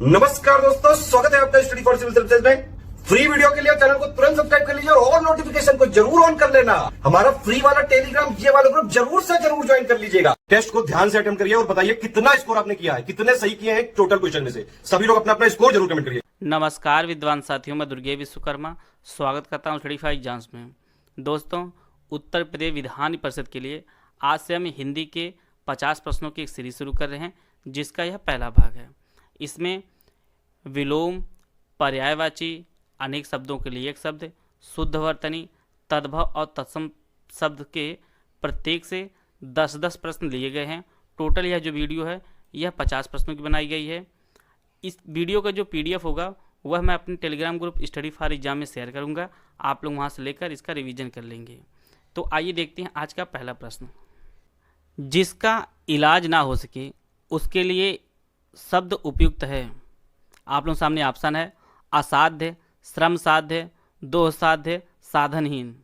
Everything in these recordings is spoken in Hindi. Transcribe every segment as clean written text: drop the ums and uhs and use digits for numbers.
नमस्कार दोस्तों, स्वागत है आपका स्टडी फॉर सिविल सर्विसेज में। फ्री वीडियो के लिए चैनल को तुरंत सब्सक्राइब कर लीजिए और नोटिफिकेशन को जरूर ऑन कर लेना। हमारा फ्री वाला टेलीग्राम ये वाला ग्रुप जरूर से जरूर ज्वाइन कर लीजिएगा। टेस्ट को ध्यान से अटेम्प्ट करिए और बताइए कितना स्कोर आपने किया है, कितने सही किए हैं टोटल क्वेश्चन में से। सभी लोग अपना अपना स्कोर जरूर कमेंट करिए। नमस्कार विद्वान साथियों, मैं दुर्गे विश्वकर्मा स्वागत करता हूं स्टडी फॉर एग्जाम्स में। दोस्तों, उत्तर प्रदेश विधान परिषद के लिए आज से हम हिंदी के 50 प्रश्नों की एक सीरीज शुरू कर रहे हैं, जिसका यह पहला भाग है। इसमें विलोम, पर्यायवाची, अनेक शब्दों के लिए एक शब्द, शुद्धवर्तनी, तद्भव और तत्सम शब्द के प्रत्येक से 10-10 प्रश्न लिए गए हैं। टोटल यह जो वीडियो है यह 50 प्रश्नों की बनाई गई है। इस वीडियो का जो PDF होगा वह मैं अपने Telegram group study for exam में शेयर करूंगा। आप लोग वहां से लेकर इसका रिवीजन कर लेंगे। तो आइए देखते हैं आज का पहला प्रश्न। जिसका इलाज ना हो सके उसके लिए शब्द उपयुक्त है। आप लोगों सामने ऑप्शन है असाध्य, श्रम साध्य, दोष साध्य, साधनहीन।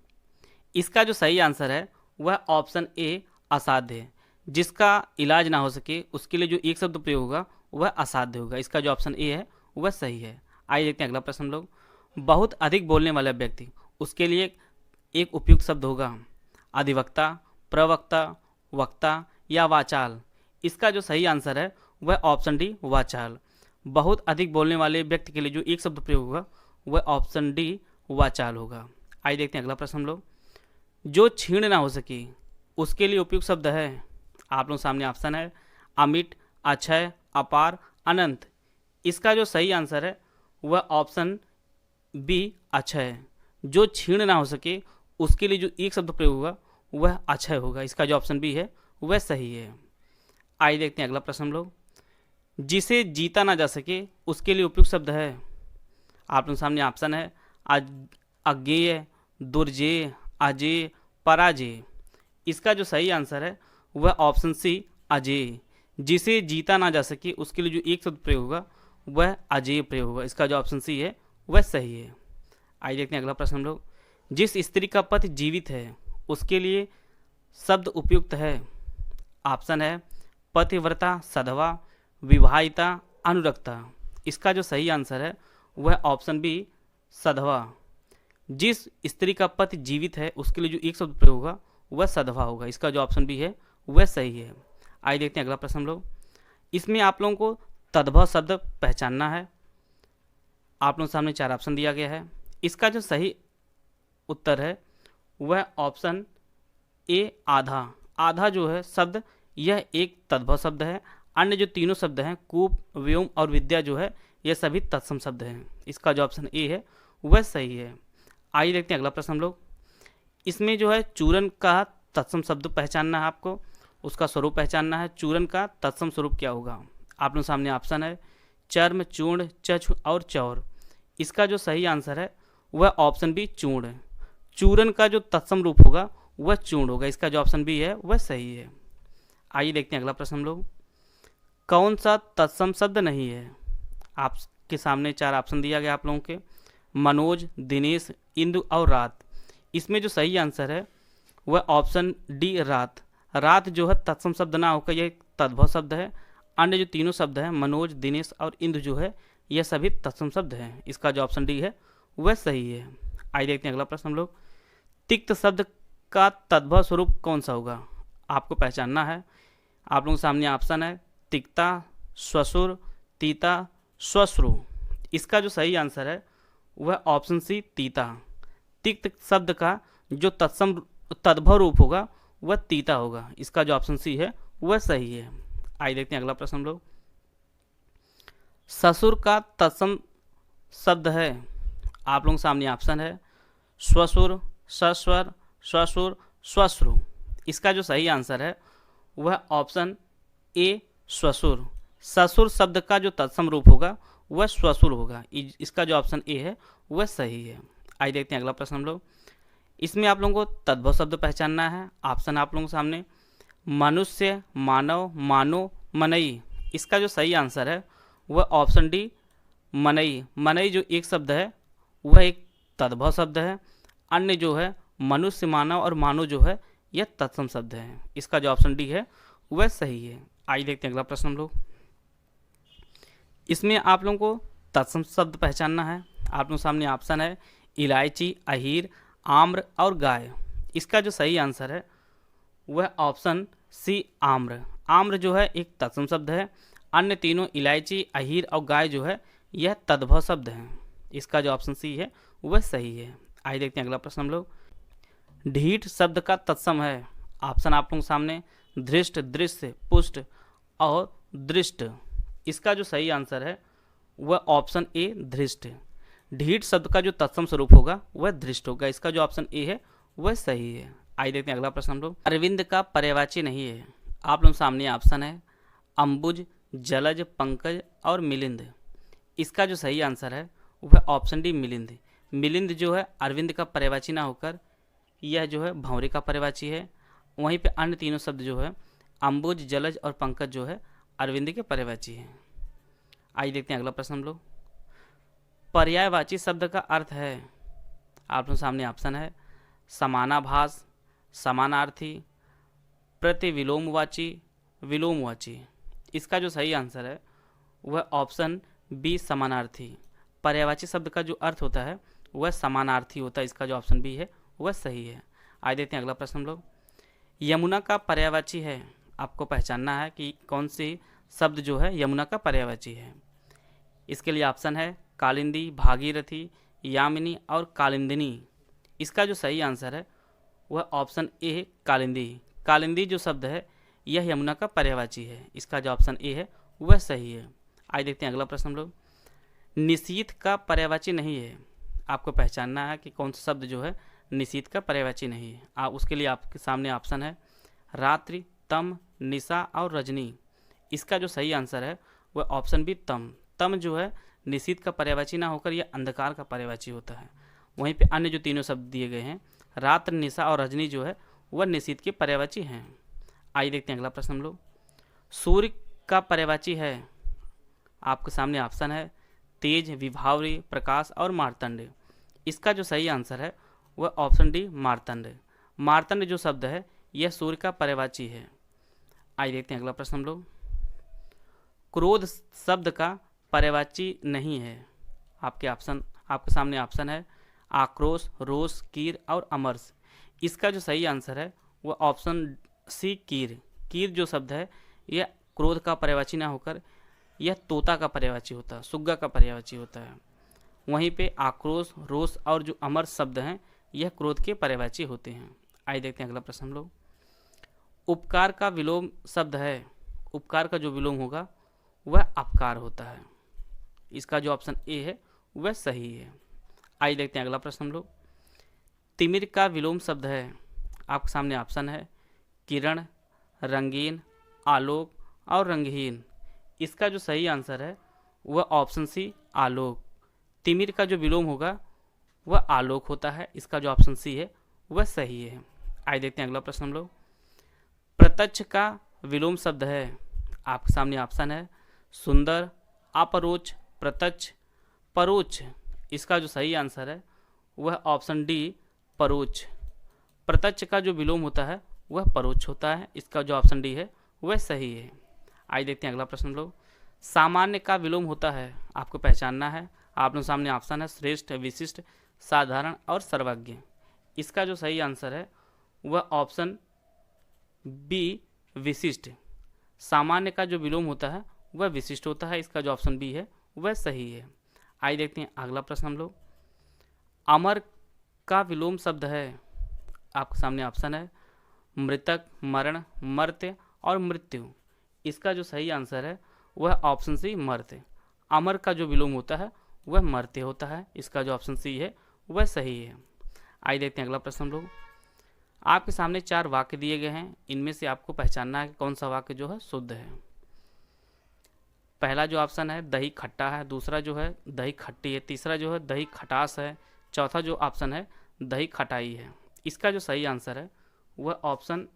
इसका जो सही आंसर है वह ऑप्शन ए असाध्य है। जिसका इलाज ना हो सके उसके लिए जो एक शब्द प्रयोग होगा वह असाध्य होगा। इसका जो ऑप्शन ए है वह सही है। आइए देखते हैं अगला प्रश्न हम लोग। बहुत अधिक बोलने वाला व्यक्ति, उसके लिए एक उपयुक्त शब्द होगा अधिवक्ता, प्रवक्ता, वक्ता या वाचाल। इसका जो सही आंसर है वह ऑप्शन डी वाचाल। बहुत अधिक बोलने वाले व्यक्ति के लिए जो एक शब्द प्रयोग होगा वह ऑप्शन डी वाचाल होगा। आइए देखते हैं अगला प्रश्न हम लोग। जो छीण ना हो सके उसके लिए उपयुक्त शब्द है। आप लोग सामने ऑप्शन है अमिट, अक्षय, अपार, अनंत। इसका जो सही आंसर है वह ऑप्शन बी अक्षय है। जो छीण ना हो सके उसके लिए जो एक शब्द प्रयोग होगा वह अक्षय होगा। इसका जो ऑप्शन बी है वह सही है। आइए देखते हैं अगला प्रश्न हम लोग। जिसे जीता ना जा सके उसके लिए उपयुक्त शब्द है। आप लोग सामने ऑप्शन है अज्ञेय, दुर्जेय, अजेय, पराजेय। इसका जो सही आंसर है वह ऑप्शन सी अजेय। जिसे जीता ना जा सके उसके लिए जो एक शब्द प्रयोग होगा वह अजेय प्रयोग होगा। इसका जो ऑप्शन सी है वह सही है। आइए देखते हैं अगला प्रश्न हम लोग। जिस स्त्री का पति जीवित है उसके लिए शब्द उपयुक्त है। ऑप्शन है पतिव्रता, सधवा, विवाहिता, अनुरक्ता। इसका जो सही आंसर है वह ऑप्शन बी सधवा। जिस स्त्री का पति जीवित है उसके लिए जो एक शब्द प्रयोग होगा वह सधवा होगा। इसका जो ऑप्शन बी है वह सही है। आइए देखते हैं अगला प्रश्न हम लोग। इसमें आप लोगों को तद्भव शब्द पहचानना है। आप लोगों के सामने 4 ऑप्शन दिया गया है। इसका जो सही उत्तर है वह ऑप्शन ए आधा। आधा जो है शब्द यह एक तद्भव शब्द है। अन्य जो तीनों शब्द हैं कूप, व्योम और विद्या जो है यह सभी तत्सम शब्द हैं। इसका जो ऑप्शन ए है वह सही है। आइए देखते हैं अगला प्रश्न हम लोग। इसमें जो है चूरन का तत्सम शब्द पहचानना है आपको, उसका स्वरूप पहचानना है। चूरन का तत्सम स्वरूप क्या होगा? आप लोगों के सामने ऑप्शन है चर्म, चूर्ण, चछु और चौर। इसका जो सही आंसर है वह ऑप्शन बी चूर्ण है। चूरन का जो तत्सम रूप होगा वह चूर्ण होगा। इसका जो ऑप्शन बी है वह सही है। आइए देखते हैं अगला प्रश्न हम लोग। कौन सा तत्सम शब्द नहीं है? आपके सामने 4 ऑप्शन दिया गया आप लोगों के, मनोज, दिनेश, इंदु और रात। इसमें जो सही आंसर है वह ऑप्शन डी रात। रात जो है तत्सम शब्द ना होकर यह तद्भव शब्द है। अन्य जो तीनों शब्द हैं मनोज, दिनेश और इंदु जो है यह सभी तत्सम शब्द हैं। इसका जो ऑप्शन डी है वह सही है। आइए देखते हैं अगला प्रश्न हम लोग। तिक्त शब्द का तद्भव स्वरूप कौन सा होगा? आपको पहचानना है। आप लोगों के सामने ऑप्शन है तिक्ता, श्वशुर, तीता, श्वश्रु। इसका जो सही आंसर है वह ऑप्शन सी तीता। तिक्त शब्द का जो तद्भव रूप होगा वह तीता होगा। इसका जो ऑप्शन सी है वह सही है। आइए देखते हैं अगला प्रश्न हम लोग। ससुर का तत्सम शब्द है। आप लोगों के सामने ऑप्शन है श्वशुर, सस्वर, श्वशुर, श्वश्रु। इसका जो सही आंसर है वह ऑप्शन ए श्वशुर। ससुर शब्द का जो तत्सम रूप होगा वह श्वशुर होगा। इसका जो ऑप्शन ए है वह सही है। आइए देखते हैं अगला प्रश्न हम लोग। इसमें आप लोगों को तद्भव शब्द पहचानना है। ऑप्शन आप लोगों के सामने मनुष्य, मानव, मानो, मनई। इसका जो सही आंसर है वह ऑप्शन डी मनई। मनई जो एक शब्द है वह एक तद्भव शब्द है। अन्य जो है मनुष्य, मानव और मानो जो है यह तत्सम शब्द है। इसका जो ऑप्शन डी है वह सही है। आइए देखते हैं अगला प्रश्न हम लोग। इसमें आप लोगों को तत्सम शब्द पहचानना है। आप लोगों के सामने ऑप्शन है इलायची, अहीर, आम्र और गाय। इसका जो सही आंसर है वह ऑप्शन सी आम्र। आम्र जो है एक तत्सम शब्द है। अन्य तीनों इलायची, अहीर और गाय जो है यह तद्भव शब्द हैं। इसका जो ऑप्शन सी है वह सही है। आइए देखते हैं अगला प्रश्न हम लोग। ढीठ शब्द का तत्सम है। ऑप्शन आप लोगों के सामने धृष्ट, दृश्य, पुष्ट और दृष्ट। इसका जो सही आंसर है वह ऑप्शन ए धृष्ट। ढीठ शब्द का जो तत्सम स्वरूप होगा वह धृष्ट होगा। इसका जो ऑप्शन ए है वह सही है। आइए देखते हैं अगला प्रश्न हम लोग। अरविंद का पर्यायवाची नहीं है। आप लोगों के सामने ऑप्शन है अंबुज, जलज, पंकज और मिलिंद। इसका जो सही आंसर है वह ऑप्शन डी मिलिंद। मिलिंद जो है अरविंद का पर्यायवाची ना होकर यह जो है भंवरे का पर्यायवाची है। वहीं पे अन्य तीनों शब्द जो है अंबुज, जलज और पंकज जो है अरविंद के पर्यायवाची हैं। आइए देखते हैं अगला प्रश्न हम लोग। पर्यायवाची शब्द का अर्थ है। आप लोगों के सामने ऑप्शन है समानाभास, समानार्थी, प्रतिविलोमवाची, विलोमवाची। इसका जो सही आंसर है वह ऑप्शन बी समानार्थी। पर्यायवाची शब्द का जो अर्थ होता है वह समानार्थी होता है। इसका जो ऑप्शन बी है वह सही है। आइए देखते हैं अगला प्रश्न हम लोग। यमुना का पर्यायवाची है। आपको पहचानना है कि कौन सी शब्द जो है यमुना का पर्यायवाची है। इसके लिए ऑप्शन है कालिंदी, भागीरथी, यामिनी और कालिंदिनी। इसका जो सही आंसर है वह ऑप्शन ए है कालिंदी। कालिंदी जो शब्द है यह यमुना का पर्यायवाची है। इसका जो ऑप्शन ए है वह सही है। आइए देखते हैं अगला प्रश्न हम लोग। निशीथ का पर्यायवाची नहीं है। आपको पहचानना है कि कौन सा शब्द जो है निशीथ का पर्यायवाची नहीं है। उसके लिए आपके सामने ऑप्शन है रात्रि, तम, निशा और रजनी। इसका जो सही आंसर है वह ऑप्शन बी तम। तम जो है निशीथ का पर्यायवाची ना होकर यह अंधकार का पर्यायवाची होता है। वहीं पे अन्य जो तीनों शब्द दिए गए हैं रात्र, निशा और रजनी जो है वह निशीथ के पर्यायवाची हैं। आइए देखते हैं अगला प्रश्न हम लोग। सूर्य का पर्यायवाची है। आपके सामने ऑप्शन है तेज, विभावरी, प्रकाश और मार्तंड। इसका जो सही आंसर है वह ऑप्शन डी मार्तंड। मार्तंड जो शब्द है यह सूर्य का पर्यायवाची है। आइए देखते हैं अगला प्रश्न हम लोग। क्रोध शब्द का पर्यायवाची नहीं है। आपके सामने ऑप्शन है आक्रोश, रोष, कीर और अमरस। इसका जो सही आंसर है वह ऑप्शन सी कीर। कीर जो शब्द है यह क्रोध का पर्यायवाची ना होकर यह तोता का पर्यायवाची होता है, सुग्गा का पर्यायवाची होता है। वहीं पे आक्रोश, रोष और जो अमर शब्द हैं यह क्रोध के पर्यायवाची होते हैं। आइए देखते हैं अगला प्रश्न हम लोग। उपकार का विलोम शब्द है। उपकार का जो विलोम होगा वह अपकार होता है। इसका जो ऑप्शन ए है वह सही है। आइए देखते हैं अगला प्रश्न हम लोग। तिमिर का विलोम शब्द है। आपके सामने ऑप्शन है किरण, रंगीन, आलोक और रंगहीन। इसका जो सही आंसर है वह ऑप्शन सी आलोक। तिमिर का जो विलोम होगा वह आलोक होता है। इसका जो ऑप्शन सी है वह सही है। आइए देखते हैं अगला प्रश्न हम लोग। प्रत्यक्ष का विलोम शब्द है। आपके सामने ऑप्शन है सुंदर, अपरोक्ष, प्रत्यक्ष, परोक्ष। इसका जो सही आंसर है वह ऑप्शन डी परोक्ष। प्रत्यक्ष का जो विलोम होता है वह परोक्ष होता है। इसका जो ऑप्शन डी है वह सही है। आइए देखते हैं अगला प्रश्न हम लोग। सामान्य का विलोम होता है। आपको पहचानना है। आप लोगों के सामने ऑप्शन है श्रेष्ठ, विशिष्ट, साधारण और सर्वज्ञ। इसका जो सही आंसर है वह ऑप्शन बी विशिष्ट। सामान्य का जो विलोम होता है वह विशिष्ट होता है। इसका जो ऑप्शन बी है वह सही है। आइए देखते हैं अगला प्रश्न हम लोग। अमर का विलोम शब्द है। आपके सामने ऑप्शन है मृतक, मरण, मर्त्य और मृत्यु। इसका जो सही आंसर है वह ऑप्शन सी मर्त्य। अमर का जो विलोम होता है वह मर्त्य होता है। इसका जो ऑप्शन सी है वह सही है। आइए देखते हैं अगला प्रश्न हम लोग। आपके सामने 4 वाक्य दिए गए हैं। इनमें से आपको पहचानना है कि कौन सा वाक्य जो है शुद्ध है। पहला जो ऑप्शन है दही खट्टा है, दूसरा जो है दही खट्टी है, तीसरा जो है दही खटास है, चौथा जो ऑप्शन है दही खटाई है। इसका जो सही आंसर है वह ऑप्शन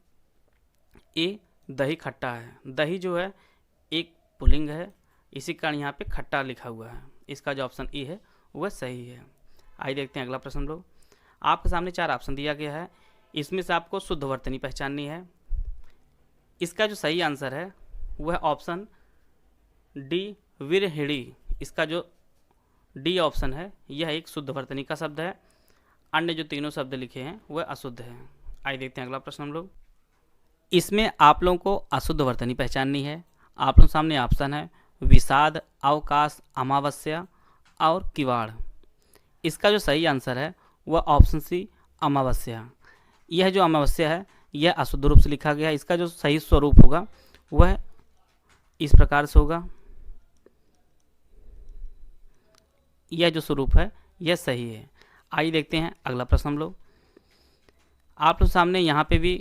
ए दही खट्टा है। दही जो है एक पुल्लिंग है, इसी कारण यहाँ पे खट्टा लिखा हुआ है। इसका जो ऑप्शन ए है वह सही है। आइए देखते हैं अगला प्रश्न लोग। आपके सामने 4 ऑप्शन दिया गया है। इसमें से आपको शुद्ध वर्तनी पहचाननी है। इसका जो सही आंसर है वह ऑप्शन डी विरहिणी, इसका जो डी ऑप्शन है यह एक शुद्ध वर्तनी का शब्द है। अन्य जो तीनों शब्द लिखे हैं वह अशुद्ध है। आइए देखते हैं अगला प्रश्न हम लोग। इसमें आप लोगों को अशुद्ध वर्तनी पहचाननी है। आप लोगों के सामने ऑप्शन है विषाद, अवकाश, अमावस्या और किवाड़। इसका जो सही आंसर है वह ऑप्शन सी अमावस्या। यह जो अमावस्या है यह अशुद्ध रूप से लिखा गया है। इसका जो सही स्वरूप होगा वह इस प्रकार से होगा। यह जो स्वरूप है यह सही है। आइए देखते हैं अगला प्रश्न हम लोग। आप लोग सामने यहाँ पे भी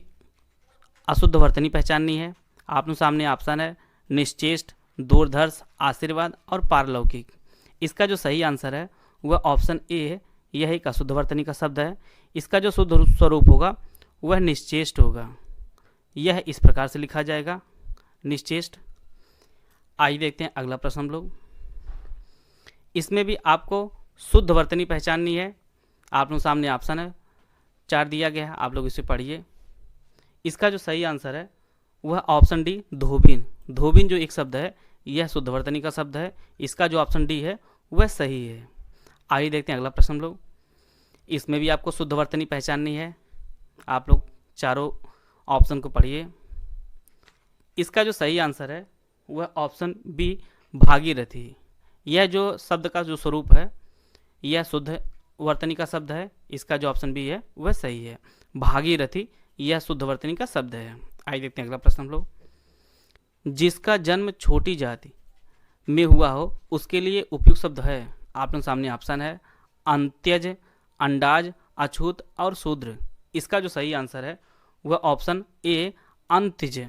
अशुद्ध वर्तनी पहचाननी है। आप लोग सामने ऑप्शन है निश्चेष्ट, दूरदर्श, आशीर्वाद और पारलौकिक। इसका जो सही आंसर है वह ऑप्शन ए है। यह एक अशुद्ध वर्तनी का शब्द है। इसका जो शुद्ध स्वरूप होगा वह निश्चेष्ट होगा। यह इस प्रकार से लिखा जाएगा, निश्चेष्ट। आइए देखते हैं अगला प्रश्न हम लोग। इसमें भी आपको शुद्ध वर्तनी पहचाननी है। आप लोग सामने ऑप्शन है 4 दिया गया है, आप लोग इसे पढ़िए। इसका जो सही आंसर है वह ऑप्शन डी धोबिन। धोबिन जो एक शब्द है यह शुद्ध वर्तनी का शब्द है। इसका जो ऑप्शन डी है वह सही है। आइए देखते हैं अगला प्रश्न हम लोग। इसमें भी आपको शुद्ध वर्तनी पहचाननी है। आप लोग चारों ऑप्शन को पढ़िए। इसका जो सही आंसर है वह ऑप्शन बी भागीरथी। यह जो शब्द का जो स्वरूप है यह शुद्ध वर्तनी का शब्द है। इसका जो ऑप्शन बी है वह सही है। भागीरथी यह शुद्ध वर्तनी का शब्द है। आइए देखते हैं अगला प्रश्न हम लोग। जिसका जन्म छोटी जाति में हुआ हो उसके लिए उपयुक्त शब्द है। आप लोग सामने ऑप्शन है अंत्यज, अंडाज, अछूत और शूद्र। इसका जो सही आंसर है वह ऑप्शन ए अंत्यज।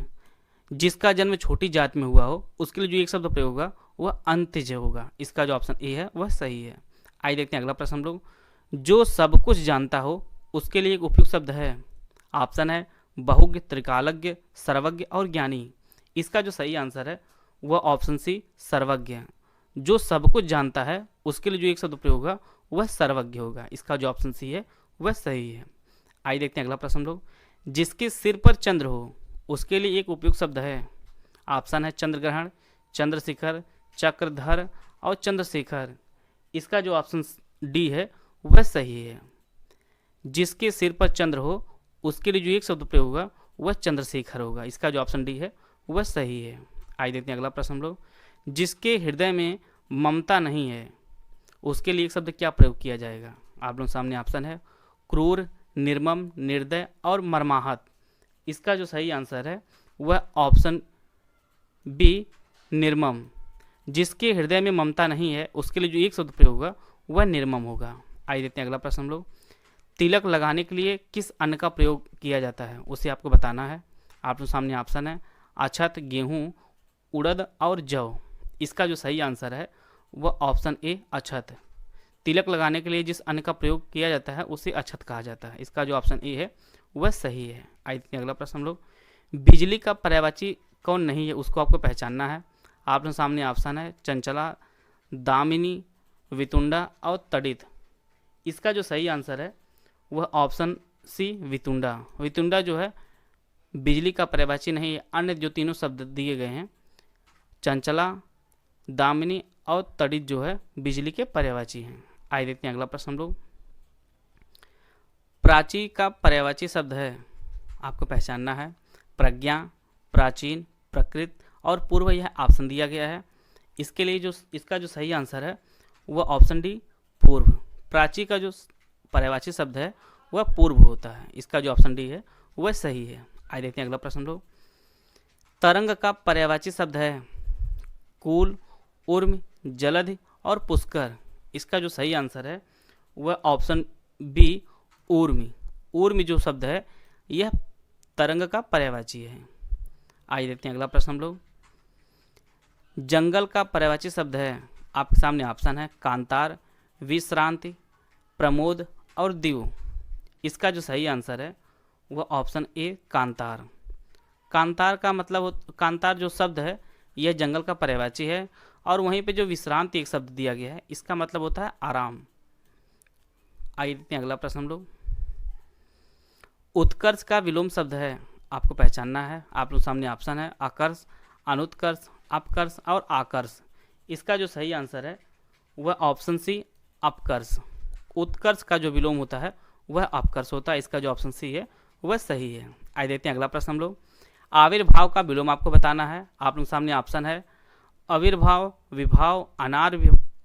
जिसका जन्म छोटी जाति में हुआ हो उसके लिए जो एक शब्द प्रयोग होगा वह अंत्यज होगा। इसका जो ऑप्शन ए है वह सही है। आइए देखते हैं अगला प्रश्न हम लोग। जो सब कुछ जानता हो उसके लिए एक उपयुक्त शब्द है। ऑप्शन है बहुज्ञ, त्रिकालज्ञ, सर्वज्ञ और ज्ञानी। इसका जो सही आंसर है वह ऑप्शन सी सर्वज्ञ। जो सब कुछ जानता है उसके लिए जो एक शब्द प्रयोग होगा वह सर्वज्ञ होगा। इसका जो ऑप्शन सी है वह सही है। आइए देखते हैं अगला प्रश्न हम लोग। जिसके सिर पर चंद्र हो उसके लिए एक उपयुक्त शब्द है। ऑप्शन है चंद्रग्रहण, चंद्रशिखर, चक्रधर और चंद्रशेखर। इसका जो ऑप्शन डी है वह सही है। जिसके सिर पर चंद्र हो उसके लिए जो एक शब्द प्रयोग होगा वह चंद्रशेखर होगा। इसका जो ऑप्शन डी है वह सही है। आइए देखते हैं अगला प्रश्न हम लोग। जिसके हृदय में ममता नहीं है उसके लिए एक शब्द क्या प्रयोग किया जाएगा। आप लोगों के सामने ऑप्शन है क्रूर, निर्मम, निर्दय और मर्माहत। इसका जो सही आंसर है वह ऑप्शन बी निर्मम। जिसके हृदय में ममता नहीं है उसके लिए जो एक शब्द प्रयोग होगा वह निर्मम होगा। आइए देखते हैं अगला प्रश्न हम लोग। तिलक लगाने के लिए किस अन्न का प्रयोग किया जाता है उसे आपको बताना है। आप लोग सामने ऑप्शन है अछत, गेहूँ, उड़द और जौ। इसका जो सही आंसर है वह ऑप्शन ए अछत। तिलक लगाने के लिए जिस अन्न का प्रयोग किया जाता है उसे अछत कहा जाता है। इसका जो ऑप्शन ए है वह सही है। आइए देखते हैं अगला प्रश्न हम लोग। बिजली का पर्यायवाची कौन नहीं है उसको आपको पहचानना है। आप लोग सामने ऑप्शन है चंचला, दामिनी, वितुंडा और तड़ित। इसका जो सही आंसर है वह ऑप्शन सी वितुंडा। वितुंडा जो है बिजली का पर्यायवाची नहीं है। अन्य जो तीनों शब्द दिए गए हैं चंचला, दामिनी और तड़ित जो है बिजली के पर्यायवाची हैं। आइए देखते हैं अगला प्रश्न हम लोग। प्राची का पर्यायवाची शब्द है आपको पहचानना है प्रज्ञा, प्राचीन, प्रकृत और पूर्व। यह ऑप्शन दिया गया है। इसके लिए जो इसका जो सही आंसर है वह ऑप्शन डी पूर्व। प्राची का जो पर्यायवाची शब्द है वह पूर्व होता है। इसका जो ऑप्शन डी है वह सही है। आइए देखते हैं अगला प्रश्न लोग। तरंग का पर्यायवाची शब्द है कूल, उर्म, जलधि और पुष्कर। इसका जो सही आंसर है वह ऑप्शन बी ऊर्मी। ऊर्मी जो शब्द है यह तरंग का पर्यायवाची है। आइए देखते हैं अगला प्रश्न हम लोग। जंगल का पर्यायवाची शब्द है आपके सामने ऑप्शन है कांतार, विश्रांति, प्रमोद और दीव। इसका जो सही आंसर है वह ऑप्शन ए कांतार। कांतार का मतलब कांतार जो शब्द है यह जंगल का पर्यायवाची है और वहीं पे जो विश्रांति एक शब्द दिया गया है इसका मतलब होता है आराम। आइए देखते हैं अगला प्रश्न हम लोग। उत्कर्ष का विलोम शब्द है आपको पहचानना है। आप लोग सामने ऑप्शन है आकर्ष, अनुत्कर्ष, अपकर्ष और आकर्ष। इसका जो सही आंसर है वह ऑप्शन सी अपकर्ष। उत्कर्ष का जो विलोम होता है वह अपकर्ष होता है। इसका जो ऑप्शन सी है वह सही है। आइए देखते हैं अगला प्रश्न हम लोग। आविर्भाव का विलोम आपको बताना है। आप लोग सामने ऑप्शन है आविर्भाव, विभाव,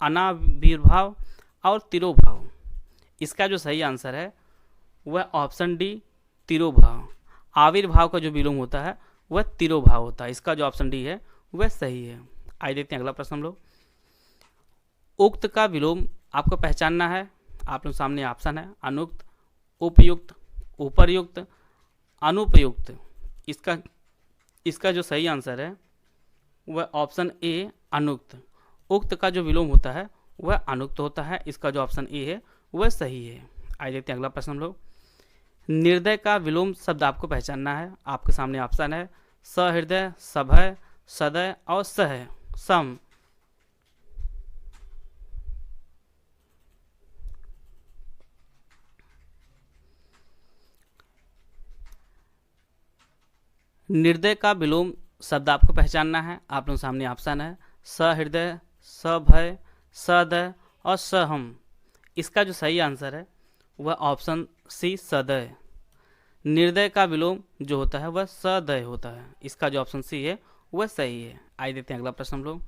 अनाविर्भाव और तिरोभाव। इसका जो सही आंसर है वह ऑप्शन डी तिरोभाव। आविर्भाव का जो विलोम होता है वह तिरोभाव होता है। इसका जो ऑप्शन डी है वह सही है। आइए देखते हैं अगला प्रश्न हम लोग। उक्त का विलोम आपको पहचानना है। आप लोग सामने ऑप्शन है अनुक्त, उपयुक्त, उपर्युक्त, अनुपयुक्त। इसका जो सही आंसर है वह ऑप्शन ए अनुक्त। उक्त का जो विलोम होता है वह अनुक्त होता है। इसका जो ऑप्शन ए है वह सही है। आइए देखते हैं अगला प्रश्न हम लोग। निर्दय का विलोम शब्द आपको पहचानना है। आपके सामने ऑप्शन है सहृदय, सभय, सदय और सह सम। निर्दय का विलोम शब्द आपको पहचानना है। आप लोगों के सामने ऑप्शन है सहृदय, सभय, सदय और सहम। इसका जो सही आंसर है वह ऑप्शन सी सदय। निर्दय का विलोम जो होता है वह सदय होता है। इसका जो ऑप्शन सी है वह सही है। आइए देखते हैं अगला प्रश्न हम लोग।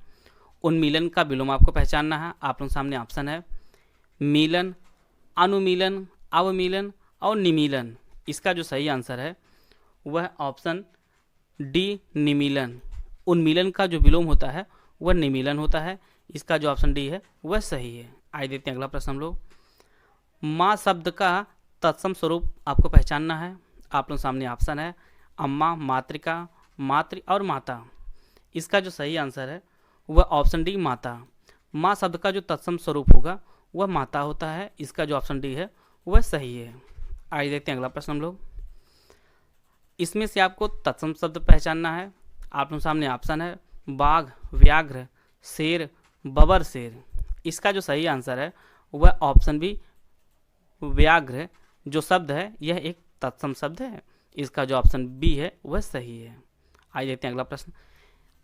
उन्मीलन का विलोम आपको पहचानना है। आप लोगों के सामने ऑप्शन है मीलन, अनुमीलन, अवमीलन और निमीलन। इसका जो सही आंसर है वह ऑप्शन डी निमीलन। उन्मीलन का जो विलोम होता है वह निमीलन होता है। इसका जो ऑप्शन डी है वह सही है। आइए देखते हैं अगला प्रश्न हम लोग। माँ शब्द का तत्सम स्वरूप आपको पहचानना है। आप लोग सामने ऑप्शन है अम्मा, मातृका, मातृ और माता। इसका जो सही आंसर है वह ऑप्शन डी माता। माँ शब्द का जो तत्सम स्वरूप होगा वह माता होता है। इसका जो ऑप्शन डी है वह सही है। आइए देखते हैं अगला प्रश्न हम लोग। इसमें से आपको तत्सम शब्द पहचानना है। आप लोग सामने ऑप्शन है बाघ, व्याघ्र, शेर, बबर शेर। इसका जो सही आंसर है वह ऑप्शन बी व्याघ्र जो शब्द है यह एक तत्सम शब्द है। इसका जो ऑप्शन बी है वह सही है। आइए देखते हैं अगला प्रश्न।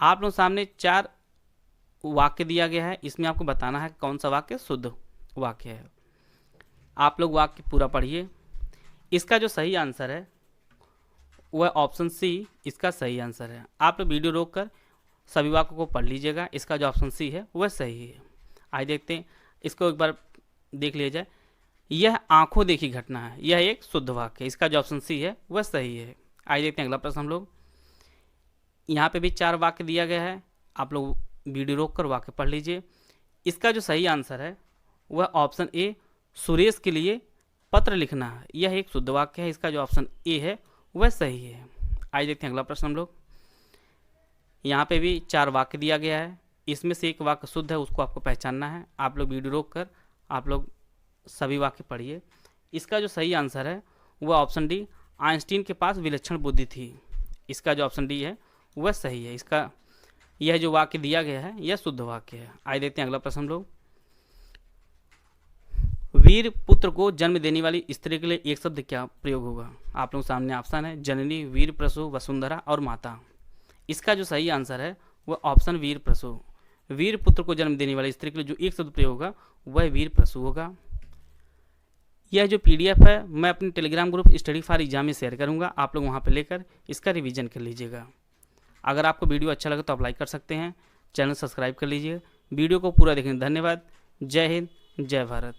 आप लोग सामने 4 वाक्य दिया गया है। इसमें आपको बताना है कौन सा वाक्य शुद्ध वाक्य है। आप लोग वाक्य पूरा पढ़िए। इसका जो सही आंसर है वह ऑप्शन सी इसका सही आंसर है। आप लोग वीडियो रोककर सभी वाक्यों को पढ़ लीजिएगा। इसका जो ऑप्शन सी है वह सही है। आइए देखते हैं, इसको एक बार देख लिया जाए। यह आंखों देखी घटना है, यह एक शुद्ध वाक्य है। इसका जो ऑप्शन सी है वह सही है। आइए देखते हैं अगला प्रश्न हम लोग। यहाँ पे भी 4 वाक्य दिया गया है। आप लोग वीडियो रोककर वाक्य पढ़ लीजिए। इसका जो सही आंसर है वह ऑप्शन ए सुरेश के लिए पत्र लिखना है, यह एक शुद्ध वाक्य है। इसका जो ऑप्शन ए है वह सही है। आइए देखते हैं अगला प्रश्न हम लोग। यहाँ पे भी 4 वाक्य दिया गया है। इसमें से एक वाक्य शुद्ध है, उसको आपको पहचानना है। आप लोग वीडियो रोक कर आप लोग सभी वाक्य पढ़िए। इसका जो सही आंसर है वह ऑप्शन डी आइंस्टीन के पास विलक्षण बुद्धि थी। इसका जो ऑप्शन डी है वह सही है। इसका यह जो वाक्य दिया गया है यह शुद्ध वाक्य है। आइए देखते हैं अगला प्रश्न हम लोग। वीर पुत्र को जन्म देने वाली स्त्री के लिए एक शब्द क्या प्रयोग होगा? आप लोग सामने ऑप्शन है जननी, वीर प्रसू, वसुंधरा और माता। इसका जो सही आंसर है वह ऑप्शन वीर प्रसू। वीर पुत्र को जन्म देने वाली स्त्री के लिए जो एक शब्द प्रयोग होगा वह वीर प्रसू होगा। यह जो पीडीएफ है मैं अपने Telegram group study for exam में शेयर करूंगा। आप लोग वहां पर लेकर इसका रिवीजन कर लीजिएगा। अगर आपको वीडियो अच्छा लगे तो आप लाइक कर सकते हैं, चैनल सब्सक्राइब कर लीजिए। वीडियो को पूरा देखने धन्यवाद। जय हिंद, जय भारत।